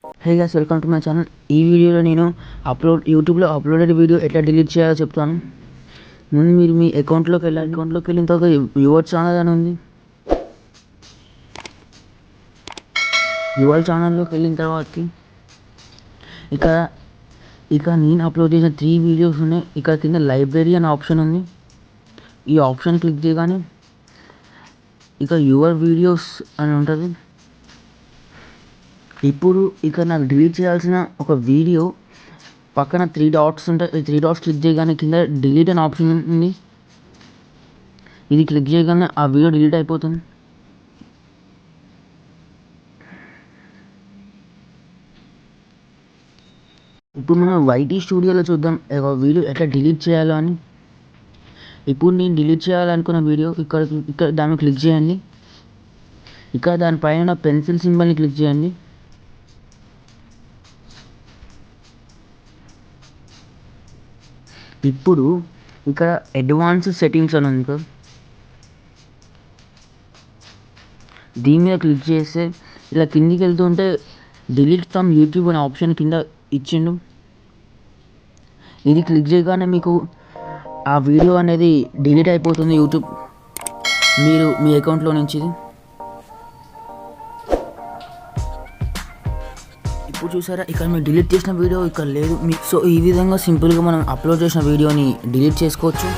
Hey guys, welcome to my channel. ఈ వీడియోలో నేను యూట్యూబ్లో అప్లోడెడ్ వీడియో ఎట్లా డిలీట్ చేయాలో చెప్తాను. ముందు మీరు మీ అకౌంట్లోకి వెళ్ళిన తర్వాత యువర్ ఛానల్ అని ఉంది. యువర్ ఛానల్లోకి వెళ్ళిన తర్వాతకి ఇక నేను అప్లోడ్ చేసిన 3 వీడియోస్ ఉన్నాయి. ఇక్కడ కింద లైబ్రరీ అనే ఆప్షన్ ఉంది. ఈ ఆప్షన్ క్లిక్ చేయగానే ఇక యువర్ వీడియోస్ అని ఉంటుంది. ఇప్పుడు ఇక్కడ నాకు డిలీట్ చేయాల్సిన ఒక వీడియో పక్కన 3 డాట్స్ ఉంటాయి. ఈ 3 డాట్స్ క్లిక్ చేయగానే కింద డిలీట్ అనే ఆప్షన్ ఉంది. ఇది క్లిక్ చేయగానే ఆ వీడియో డిలీట్ అయిపోతుంది. ఇప్పుడు మనం వైటీ స్టూడియోలో చూద్దాం ఒక వీడియో ఎట్లా డిలీట్ చేయాలో అని. ఇప్పుడు నేను డిలీట్ చేయాలనుకున్న వీడియో ఇక్కడ దాన్ని క్లిక్ చేయండి. ఇక్కడ దానిపైన పెన్సిల్ సింబల్ని క్లిక్ చేయండి. ఇప్పుడు ఇక్కడ అడ్వాన్స్ సెట్టింగ్స్ అని ఉంది. దీని మీద క్లిక్ చేస్తే ఇలా కిందికి వెళ్తుంటే డిలీట్ ఫ్రమ్ యూట్యూబ్ అనే ఆప్షన్ కింద ఇచ్చిండు. ఇది క్లిక్ చేయగానే మీకు ఆ వీడియో అనేది డిలీట్ అయిపోతుంది యూట్యూబ్ మీ అకౌంట్లో నుంచి. ఇప్పుడు చూసారా, ఇక్కడ మీరు డిలీట్ చేసిన వీడియో ఇక్కడ లేదు. సో ఈ విధంగా సింపుల్గా మనం అప్లోడ్ చేసిన వీడియోని డిలీట్ చేసుకోవచ్చు.